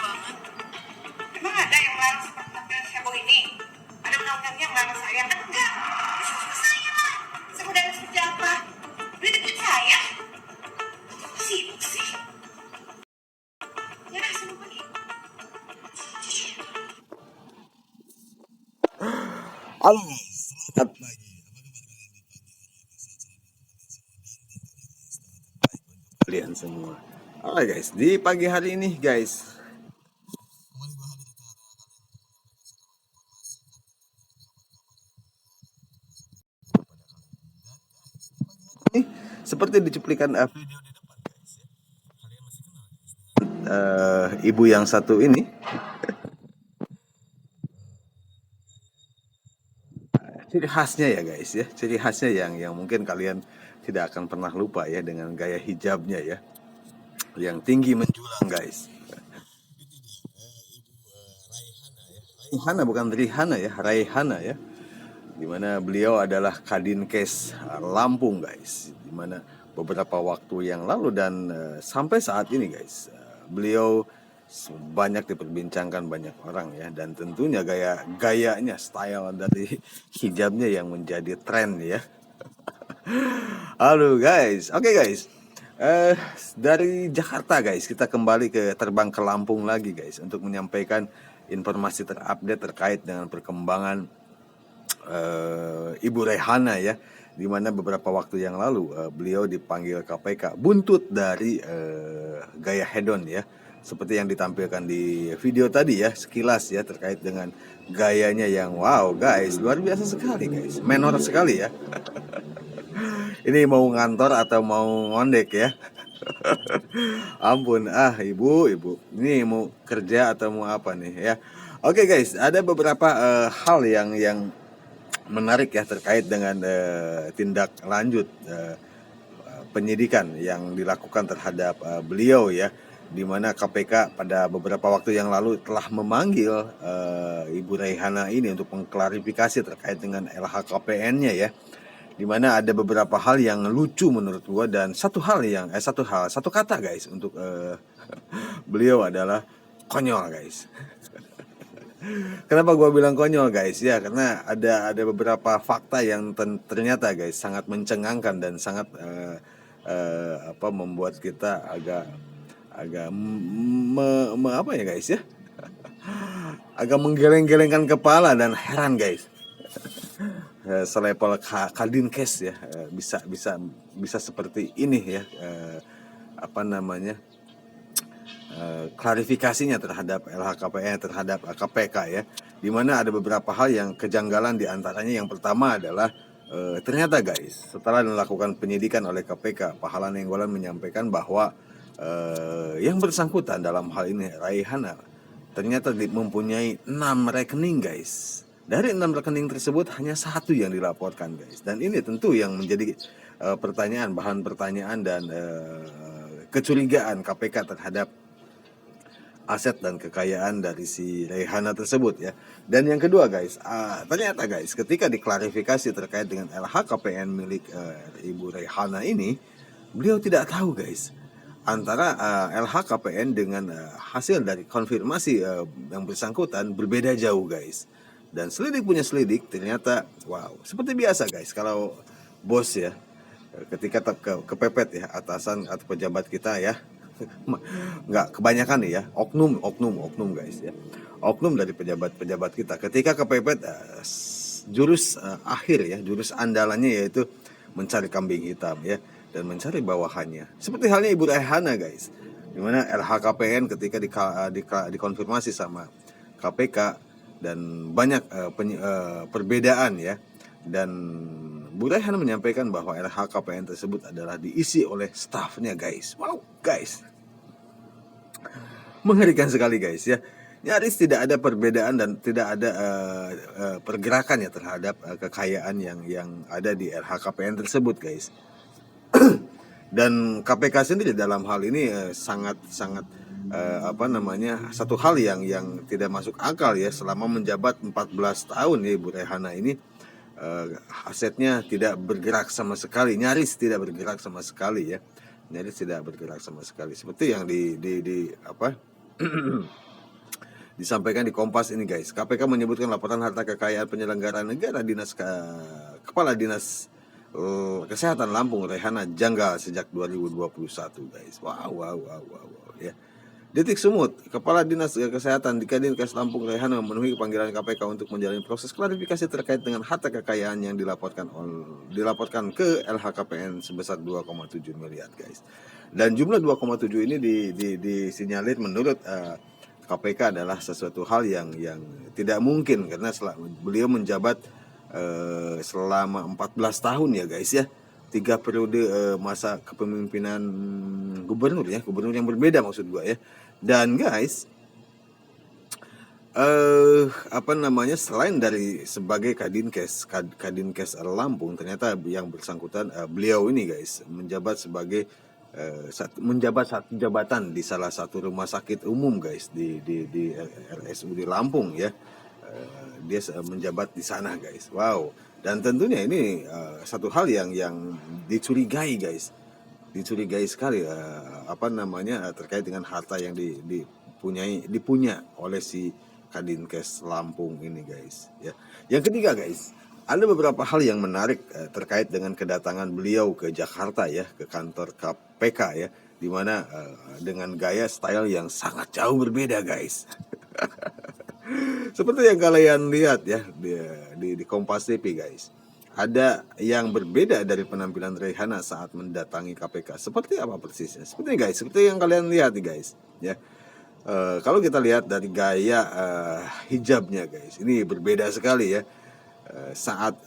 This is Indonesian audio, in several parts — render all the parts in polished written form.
banget. Emang ada yang melarang seperti tampilan heboh ini? Ada undang-undangnya yang melarang saya? Kan enggak. Suka saya lah. Saya udah seperti apa? Udah deket saya? Sibuk sih. Ya, saya mau pergi. Halo guys, selamat pagi. Kalian semua. Oke guys, di pagi hari ini guys, ini seperti dicuplikan video di depan guys ya. Kalian masih kenal guys, ibu yang satu ini. Ciri khasnya ya guys ya, ciri khasnya yang mungkin kalian tidak akan pernah lupa ya, dengan gaya hijabnya ya, yang tinggi menjulang guys. Raihana, bukan Rihana ya, Raihana ya, dimana beliau adalah Kadinkes Lampung guys, dimana beberapa waktu yang lalu dan sampai saat ini guys, beliau banyak diperbincangkan banyak orang ya, dan tentunya gayanya, style dari hijabnya yang menjadi tren ya. Halo guys, oke guys, dari Jakarta guys, kita kembali terbang ke Lampung lagi guys, untuk menyampaikan informasi terupdate terkait dengan perkembangan Ibu Raihana ya, di mana beberapa waktu yang lalu beliau dipanggil KPK buntut dari gaya hedon ya, seperti yang ditampilkan di video tadi ya, sekilas ya, terkait dengan gayanya yang wow guys, luar biasa sekali guys, menor sekali ya. Ini mau ngantor atau mau ngondek ya? Ampun, ibu, ini mau kerja atau mau apa nih ya? Oke guys, ada beberapa hal yang menarik ya, terkait dengan tindak lanjut penyidikan yang dilakukan terhadap beliau ya, di mana KPK pada beberapa waktu yang lalu telah memanggil Ibu Raihana ini untuk mengklarifikasi terkait dengan LHKPN-nya ya, di mana ada beberapa hal yang lucu menurut gua, dan satu kata guys untuk beliau adalah konyol guys. Kenapa gua bilang konyol guys ya, karena ada beberapa fakta yang ternyata guys sangat mencengangkan dan sangat membuat kita agak apa ya guys ya, agak menggeleng-gelengkan kepala dan heran guys. Selevel Kadinkes ya, bisa seperti ini ya, klarifikasinya terhadap LHKPN, terhadap KPK ya, di mana ada beberapa hal yang kejanggalan, diantaranya yang pertama adalah ternyata guys, setelah dilakukan penyidikan oleh KPK, Pahala Nainggolan menyampaikan bahwa yang bersangkutan dalam hal ini Raihana ternyata mempunyai 6 rekening guys. Dari 6 rekening tersebut hanya satu yang dilaporkan guys, dan ini tentu yang menjadi bahan pertanyaan dan kecurigaan KPK terhadap aset dan kekayaan dari si Raihana tersebut ya. Dan yang kedua guys, ternyata guys, ketika diklarifikasi terkait dengan LHKPN milik Ibu Raihana ini, beliau tidak tahu guys antara LHKPN dengan hasil dari konfirmasi yang bersangkutan berbeda jauh guys. Dan selidik punya selidik, ternyata wow, seperti biasa guys, kalau bos ya, ketika kepepet ya atasan atau pejabat kita ya, nggak kebanyakan nih ya, oknum guys ya, oknum dari pejabat kita ketika kepepet, jurus akhir ya, jurus andalannya yaitu mencari kambing hitam ya, dan mencari bawahannya, seperti halnya Ibu Raihana guys, dimana LHKPN ketika dikonfirmasi sama KPK dan banyak perbedaan ya, dan Bu Raihana menyampaikan bahwa LHKPN tersebut adalah diisi oleh stafnya guys. Wow guys, mengerikan sekali guys ya, nyaris tidak ada perbedaan dan tidak ada pergerakan ya terhadap kekayaan yang ada di LHKPN tersebut guys. Dan KPK sendiri dalam hal ini sangat satu hal yang tidak masuk akal ya, selama menjabat 14 tahun ya Ibu Raihana ini asetnya tidak bergerak sama sekali, nyaris tidak bergerak sama sekali ya, seperti yang disampaikan di Kompas ini guys. KPK menyebutkan laporan harta kekayaan penyelenggara negara Kepala Dinas Kesehatan Lampung Rehana janggal sejak 2021 guys. Wow ya. Detik Sumut, Kepala Dinas Kesehatan di Kadinkes Lampung Rehana memenuhi panggilan KPK untuk menjalani proses klarifikasi terkait dengan harta kekayaan yang dilaporkan ke LHKPN sebesar 2,7 miliar guys. Dan jumlah 2,7 ini disinyalir menurut KPK adalah sesuatu hal yang tidak mungkin karena beliau menjabat selama 14 tahun ya guys ya. 3 periode masa kepemimpinan gubernur yang berbeda maksud gua ya. Dan guys, selain dari sebagai Kadinkes Lampung, ternyata yang bersangkutan beliau ini guys menjabat sebagai satu jabatan di salah satu rumah sakit umum guys di RSUD Lampung ya. Dia menjabat di sana guys. Wow. Dan tentunya ini satu hal yang dicurigai guys. Dicurigai sekali terkait dengan harta yang dipunya oleh si Kadinkes Lampung ini guys ya. Yang ketiga guys, ada beberapa hal yang menarik terkait dengan kedatangan beliau ke Jakarta ya, ke kantor KPK ya, dimana dengan gaya style yang sangat jauh berbeda guys. Seperti yang kalian lihat ya di Kompas TV guys. Ada yang berbeda dari penampilan Rehana saat mendatangi KPK. Seperti apa persisnya? Seperti yang kalian lihat nih guys ya. Kalau kita lihat dari gaya hijabnya guys, ini berbeda sekali ya. Saat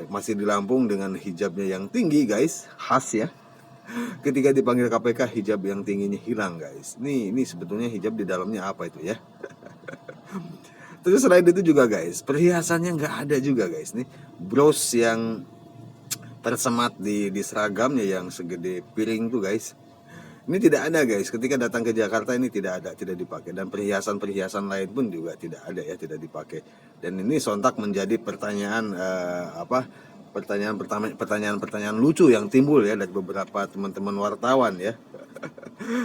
masih di Lampung dengan hijabnya yang tinggi guys, khas ya. Ketika dipanggil KPK, hijab yang tingginya hilang guys. Ini sebetulnya hijab di dalamnya apa itu ya? Terus selain itu juga guys, perhiasannya nggak ada juga guys. Nih bros yang tersemat di seragamnya yang segede piring tuh guys. Ini tidak ada guys. Ketika datang ke Jakarta ini tidak dipakai. Dan perhiasan lain pun juga tidak ada ya, tidak dipakai. Dan ini sontak menjadi pertanyaan pertanyaan lucu yang timbul ya dari beberapa teman-teman wartawan ya.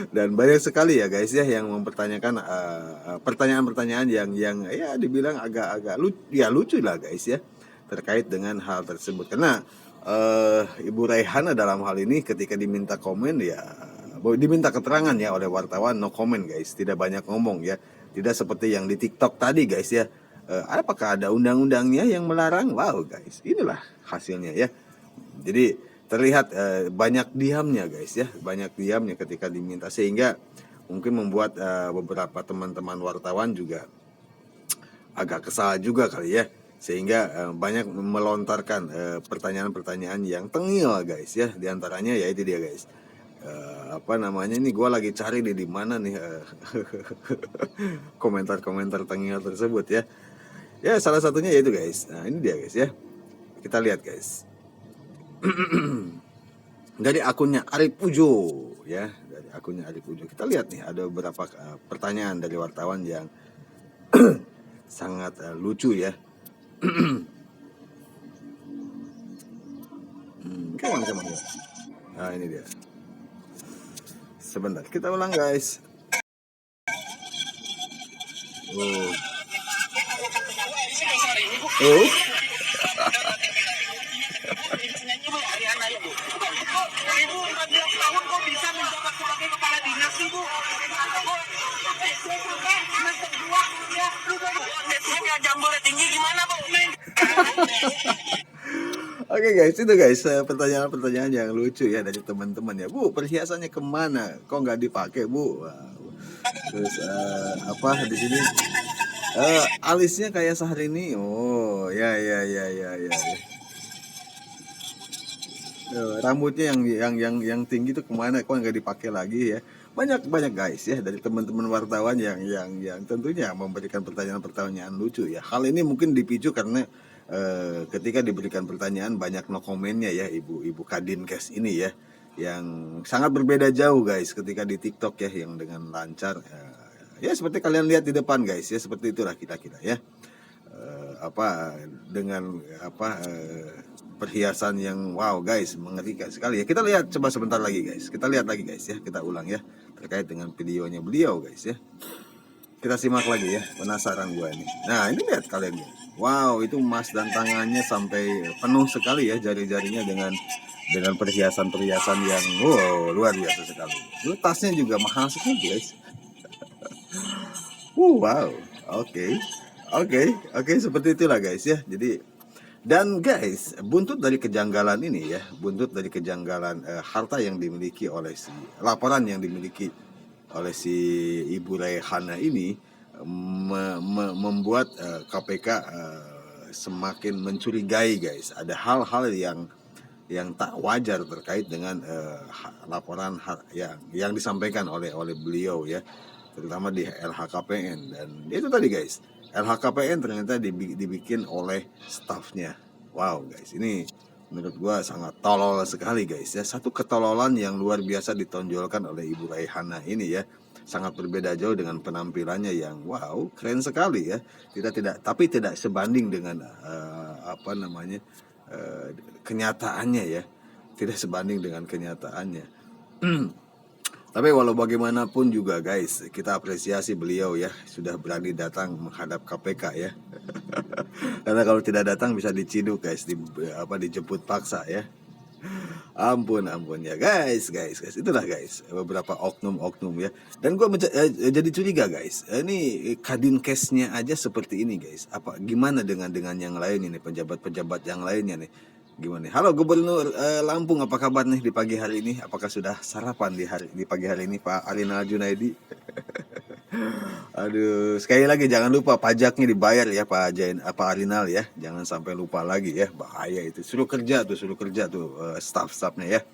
Dan banyak sekali ya guys ya yang mempertanyakan pertanyaan-pertanyaan yang ya dibilang agak lucu lah guys ya terkait dengan hal tersebut. Karena Ibu Rehana dalam hal ini ketika diminta komen ya, diminta keterangan ya oleh wartawan, no comment guys, tidak banyak ngomong ya, tidak seperti yang di TikTok tadi guys ya. Apakah ada undang-undangnya yang melarang? Wow guys, inilah hasilnya ya. Jadi terlihat banyak diamnya guys ya, banyak diamnya ketika diminta, sehingga mungkin membuat beberapa teman-teman wartawan juga agak kesal juga kali ya, sehingga banyak melontarkan pertanyaan-pertanyaan yang tengil guys ya. Diantaranya ya itu dia guys, ini gue lagi cari di mana nih komentar-komentar tengil tersebut ya. Ya salah satunya yaitu guys, nah ini dia guys ya, kita lihat guys. Dari akunnya Arif Ujo ya, dari akunnya Arif Ujo kita lihat nih ada beberapa pertanyaan dari wartawan yang sangat lucu ya. Come on. Nah ini dia, sebentar kita ulang guys. Ibu 14 tahun kok bisa menjabat sebagai kepala dinas ibu? Semester 2 ya, lu kan jambulnya tinggi gimana bu? Oke guys, itu guys pertanyaan-pertanyaan yang lucu ya dari teman-teman ya. Bu, perhiasannya kemana? Kok nggak dipakai bu? Wow. Terus di sini alisnya kayak Syahrini. Oh ya. Rambutnya yang tinggi itu kemana? Kok nggak dipakai lagi ya? Banyak guys ya dari teman-teman wartawan yang tentunya memberikan pertanyaan-pertanyaan lucu ya. Hal ini mungkin dipicu karena ketika diberikan pertanyaan banyak no komennya ya ibu Kadinkes ini ya, yang sangat berbeda jauh guys ketika di TikTok ya, yang dengan lancar ya seperti kalian lihat di depan guys ya, seperti itulah kira-kira ya. Dengan perhiasan yang wow guys, mengerikan sekali ya. Kita lihat coba sebentar lagi guys, kita lihat lagi guys ya, kita ulang ya terkait dengan videonya beliau guys ya. Kita simak lagi ya, penasaran gue ini. Nah ini lihat kalian ya. Wow, itu emas dan tangannya sampai penuh sekali ya jari-jarinya dengan perhiasan-perhiasan yang wow luar biasa sekali. Itu tasnya juga mahal sekali guys. Wow, oke, oke, seperti itulah guys ya. Jadi dan guys, buntut dari kejanggalan ini ya, buntut dari kejanggalan harta yang dimiliki oleh si laporan yang dimiliki oleh si Ibu Raihana ini membuat KPK semakin mencurigai guys. Ada hal-hal yang tak wajar terkait dengan laporan yang disampaikan oleh beliau ya, terutama di LHKPN. Dan itu tadi guys, LHKPN ternyata dibikin oleh stafnya. Wow guys, ini menurut gua sangat tolol sekali guys ya. Satu ketololan yang luar biasa ditonjolkan oleh Ibu Raihana ini ya. Sangat berbeda jauh dengan penampilannya yang wow keren sekali ya. Tapi tidak sebanding dengan kenyataannya ya. Tidak sebanding dengan kenyataannya. Tapi walau bagaimanapun juga guys, kita apresiasi beliau ya sudah berani datang menghadap KPK ya. Karena kalau tidak datang bisa diciduk guys, dijemput paksa ya. Ampun ya guys. Itulah guys beberapa oknum ya. Dan gue jadi curiga guys. Ini Kadinkesnya aja seperti ini guys. Gimana dengan yang lain ini, pejabat-pejabat yang lainnya nih? Gimana? Halo Gubernur Lampung, apa kabar nih di pagi hari ini? Apakah sudah sarapan di pagi hari ini Pak Arinal Junaidi? Aduh, sekali lagi jangan lupa pajaknya dibayar ya Pak Arinal ya. Jangan sampai lupa lagi ya, bahaya itu. Suruh kerja tuh staff-staffnya ya.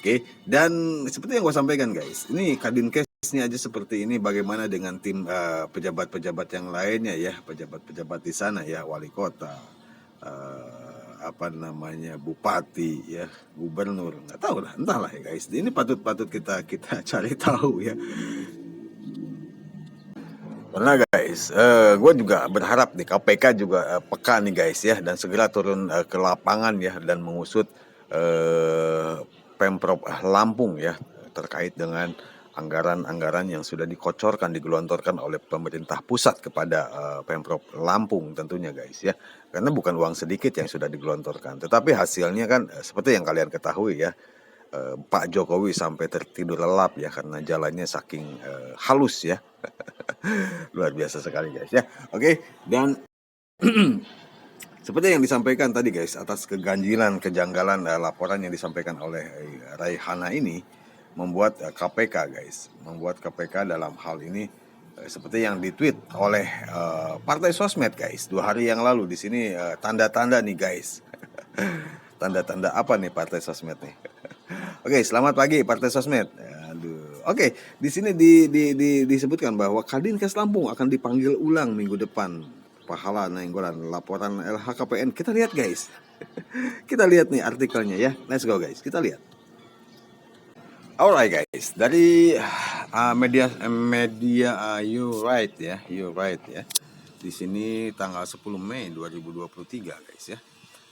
Oke, dan seperti yang gue sampaikan guys, ini Kadinkesnya aja seperti ini, bagaimana dengan tim pejabat-pejabat yang lainnya ya, pejabat-pejabat di sana ya, wali kota, bupati ya, gubernur, nggak tahu lah, entahlah ya guys. Ini patut kita cari tahu ya. Karena guys, gue juga berharap nih KPK juga peka nih guys ya, dan segera turun ke lapangan ya dan mengusut Pemprov Lampung ya terkait dengan anggaran-anggaran yang sudah digelontorkan oleh pemerintah pusat kepada Pemprov Lampung tentunya guys ya. Karena bukan uang sedikit yang sudah digelontorkan, tetapi hasilnya kan seperti yang kalian ketahui ya. Pak Jokowi sampai tertidur lelap ya karena jalannya saking halus ya. Luar biasa sekali guys ya. Oke, dan seperti yang disampaikan tadi guys, atas kejanggalan laporan yang disampaikan oleh Raihana ini membuat KPK guys, dalam hal ini seperti yang ditweet oleh Partai Sosmed guys 2 hari yang lalu. Di sini tanda-tanda nih guys. Tanda-tanda apa nih Partai Sosmed nih? Oke, selamat pagi Partai Sosmed. Aduh. Oke, di sini disebutkan bahwa Kadinkes Lampung akan dipanggil ulang minggu depan. Pahala Nainggolan, laporan LHKPN. Kita lihat guys. Kita lihat nih artikelnya ya. Let's go guys, kita lihat. Alright guys, dari media You Right ya. Di sini tanggal 10 Mei 2023 guys ya.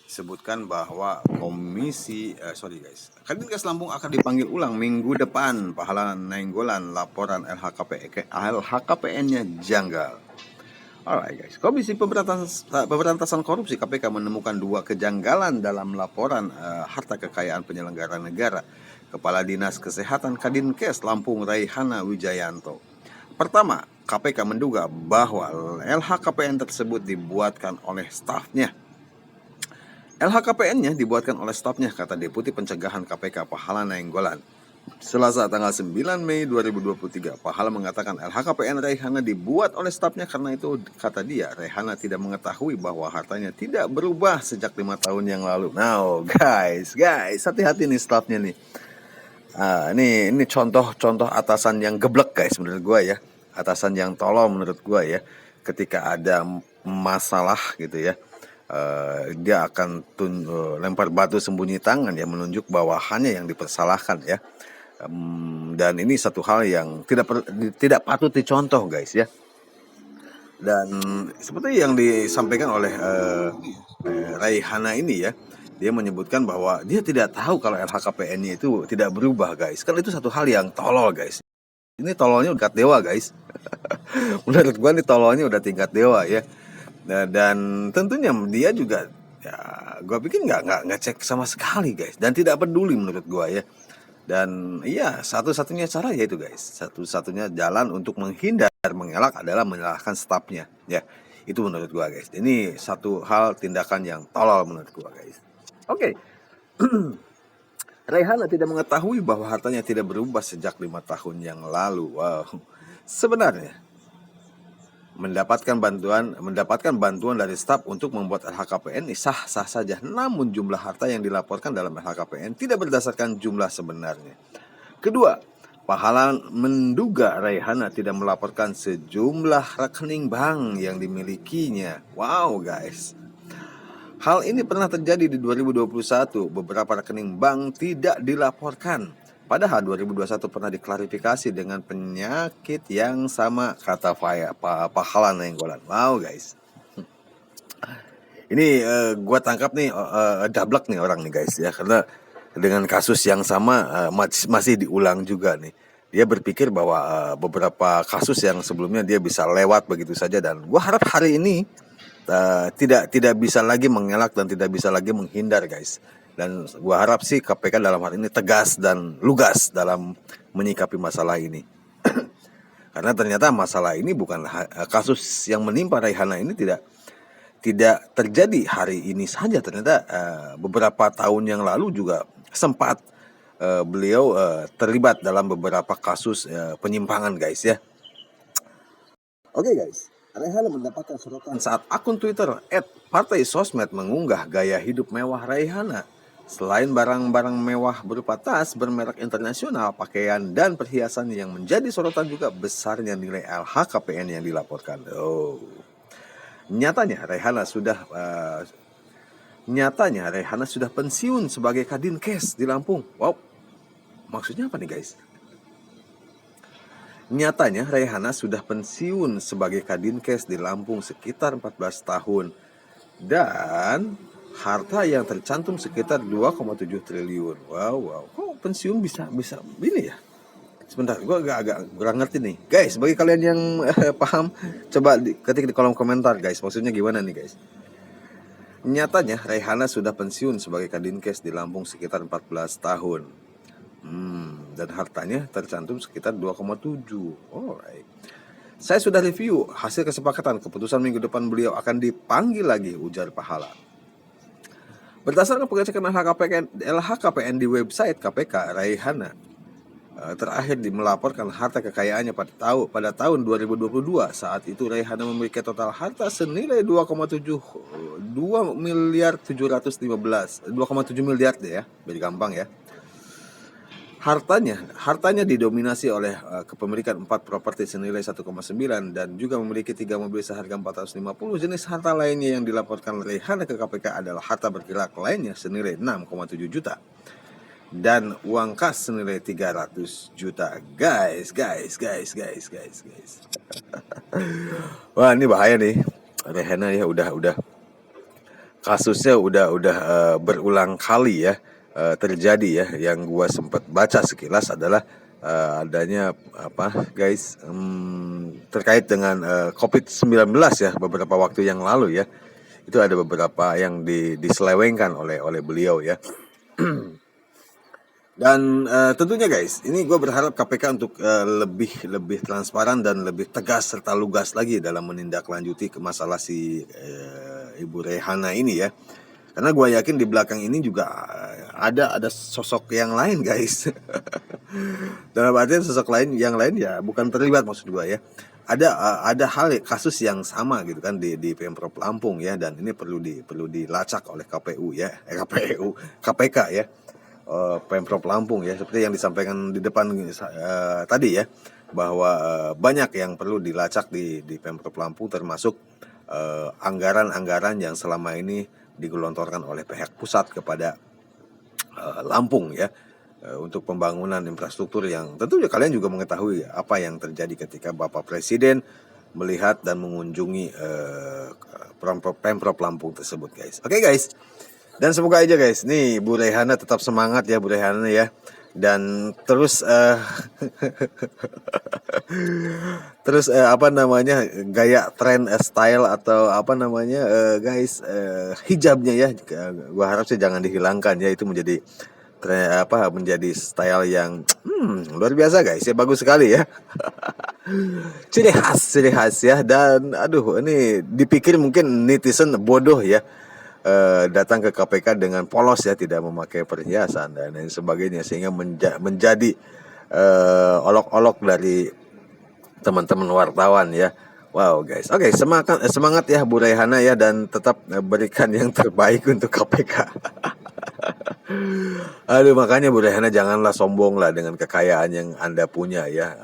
Disebutkan bahwa Kadinkes Lampung akan dipanggil ulang minggu depan. Pahala Nainggolan, laporan LHKPN-nya janggal. Alright guys, Komisi Pemberantasan Korupsi KPK menemukan 2 kejanggalan dalam laporan harta kekayaan penyelenggara negara Kepala Dinas Kesehatan Kadinkes Lampung Raihana Wijayanto. Pertama, KPK menduga bahwa LHKPN tersebut dibuatkan oleh stafnya. LHKPN-nya dibuatkan oleh stafnya, kata Deputi Pencegahan KPK Pahala Nainggolan. Selasa tanggal 9 Mei 2023, Pahala mengatakan LHKPN Raihana dibuat oleh stafnya karena itu, kata dia, Raihana tidak mengetahui bahwa hartanya tidak berubah sejak 5 tahun yang lalu. Now guys, hati-hati nih stafnya nih. Ini contoh atasan yang geblek guys menurut gue ya. Atasan yang tolol menurut gue ya. Ketika ada masalah gitu ya, dia akan lempar batu sembunyi tangan ya, menunjuk bawahannya yang dipersalahkan ya. Dan ini satu hal yang tidak patut dicontoh guys ya. Dan seperti yang disampaikan oleh Raihana ini ya, dia menyebutkan bahwa dia tidak tahu kalau LHKPN-nya itu tidak berubah guys. Kan itu satu hal yang tolol guys. ini tololnya udah tingkat dewa guys. Menurut gua nih tololnya udah tingkat dewa ya. Dan tentunya dia juga ya gua pikir nggak ngecek sama sekali guys, dan tidak peduli menurut gua ya. Dan iya, satu-satunya cara yaitu guys, satu-satunya jalan untuk menghindar mengelak adalah menyalahkan stafnya ya. Itu menurut gua guys. Ini satu hal tindakan yang tolol menurut gua guys. Oke. Raihana tidak mengetahui bahwa hartanya tidak berubah sejak 5 tahun yang lalu. Wow. Sebenarnya mendapatkan bantuan dari staf untuk membuat LHKPN sah-sah saja. Namun jumlah harta yang dilaporkan dalam LHKPN tidak berdasarkan jumlah sebenarnya. Kedua, Pahala menduga Raihana tidak melaporkan sejumlah rekening bank yang dimilikinya. Wow guys. Hal ini pernah terjadi di 2021. Beberapa rekening bank tidak dilaporkan. Padahal 2021 pernah diklarifikasi dengan penyakit yang sama, kata Pahala Nainggolan. Wow guys. Ini gue tangkap nih dablek nih orang nih guys ya, karena dengan kasus yang sama masih diulang juga nih. Dia berpikir bahwa beberapa kasus yang sebelumnya dia bisa lewat begitu saja, dan gue harap hari ini tidak bisa lagi mengelak dan tidak bisa lagi menghindar guys. Dan gue harap sih KPK dalam hal ini tegas dan lugas dalam menyikapi masalah ini. Karena ternyata masalah ini bukan kasus yang menimpa Raihana ini tidak terjadi hari ini saja. Ternyata beberapa tahun yang lalu juga sempat beliau terlibat dalam beberapa kasus penyimpangan guys ya. Oke guys, Raihana mendapatkan sorotan saat akun Twitter @partaisosmed mengunggah gaya hidup mewah Raihana. Selain barang-barang mewah berupa tas bermerek internasional, pakaian dan perhiasan yang menjadi sorotan juga besarnya nilai LHKPN yang dilaporkan. Nyatanya Raihana sudah pensiun sebagai Kadinkes di Lampung. Wow, maksudnya apa nih guys? Nyatanya Raihana sudah pensiun sebagai Kadinkes di Lampung sekitar 14 tahun. Dan harta yang tercantum sekitar 2,7 triliun. Wow. Kok pensiun bisa ini ya? Sebentar, gue agak kurang ngerti nih. Guys, bagi kalian yang paham, coba ketik di kolom komentar guys. Maksudnya gimana nih guys? Nyatanya Raihana sudah pensiun sebagai Kadinkes di Lampung sekitar 14 tahun. Dan hartanya tercantum sekitar 2,7. Alright. Saya sudah review hasil kesepakatan keputusan minggu depan beliau akan dipanggil lagi, ujar Pahala. Berdasarkan pengecekan LHKPN di website KPK, Raihana terakhir melaporkan harta kekayaannya pada tahun 2022. Saat itu Raihana memiliki total harta senilai 2,7 miliar deh ya, biar gampang ya. Hartanya didominasi oleh kepemilikan 4 properti senilai 1,9 dan juga memiliki 3 mobil seharga 450. Jenis harta lainnya yang dilaporkan Raihana ke KPK adalah harta bergerak lainnya senilai 6,7 juta dan uang kas senilai 300 juta. Guys. Wah, ini bahaya nih. Raihana ya udah kasusnya udah berulang kali ya. Terjadi ya. Yang gua sempat baca sekilas adalah adanya guys, terkait dengan COVID-19 ya, beberapa waktu yang lalu ya. Itu ada beberapa yang diselewengkan oleh beliau ya. Dan tentunya guys, ini gue berharap KPK untuk lebih transparan dan lebih tegas serta lugas lagi dalam menindaklanjuti ke masalah si Ibu Raihana ini ya. Karena gue yakin di belakang ini juga ada sosok yang lain guys. Dalam artian sosok yang lain ya bukan terlibat, maksud gue ya. Ada kasus yang sama gitu kan di Pemprov Lampung ya, dan ini perlu dilacak oleh KPK ya. Pemprov Lampung ya, seperti yang disampaikan di depan tadi ya, bahwa banyak yang perlu dilacak di Pemprov Lampung, termasuk anggaran-anggaran yang selama ini digelontorkan oleh pihak pusat kepada Lampung ya, untuk pembangunan infrastruktur yang tentunya kalian juga mengetahui apa yang terjadi ketika Bapak Presiden melihat dan mengunjungi Pemprov Lampung tersebut guys. Oke guys. Dan semoga aja guys, nih Bu Raihana tetap semangat ya Bu Raihana ya. Dan terus apa namanya, gaya tren style atau apa namanya, guys, hijabnya ya, gua harap sih jangan dihilangkan ya, itu menjadi menjadi style yang luar biasa guys ya, bagus sekali ya. Ciri khas ya. Dan aduh, ini dipikir mungkin netizen bodoh ya, datang ke KPK dengan polos ya, tidak memakai perhiasan dan lain sebagainya, sehingga menjadi olok-olok dari teman-teman wartawan ya. Wow guys, oke, semangat ya Bu Raihana ya, dan tetap berikan yang terbaik untuk KPK. Aduh, makanya Bu Raihana janganlah sombong lah dengan kekayaan yang Anda punya ya.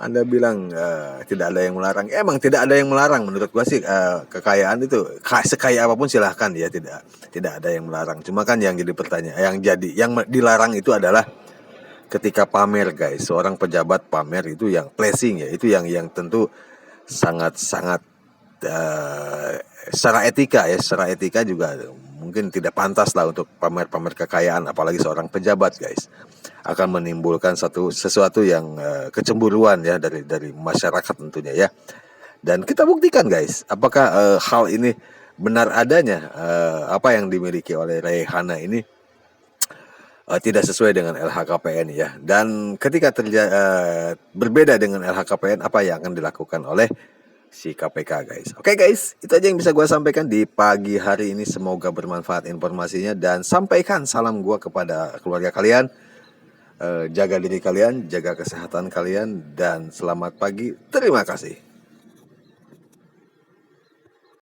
Anda bilang tidak ada yang melarang. Emang tidak ada yang melarang, menurut gua sih. Kekayaan itu sekaya apapun silahkan ya, tidak ada yang melarang. Cuma kan yang jadi pertanyaan, yang dilarang itu adalah ketika pamer guys. Seorang pejabat pamer itu yang pleasing ya, itu yang tentu sangat-sangat secara etika juga mungkin tidak pantas lah untuk pamer-pamer kekayaan, apalagi seorang pejabat guys. Akan menimbulkan sesuatu yang kecemburuan ya dari masyarakat tentunya ya. Dan kita buktikan guys, apakah hal ini benar adanya, apa yang dimiliki oleh Raihana ini tidak sesuai dengan LHKPN ya. Dan ketika berbeda dengan LHKPN, apa yang akan dilakukan oleh si KPK guys. Oke guys, itu aja yang bisa gue sampaikan di pagi hari ini. Semoga bermanfaat informasinya, dan sampaikan salam gue kepada keluarga kalian. Jaga diri kalian, jaga kesehatan kalian, dan selamat pagi. Terima kasih.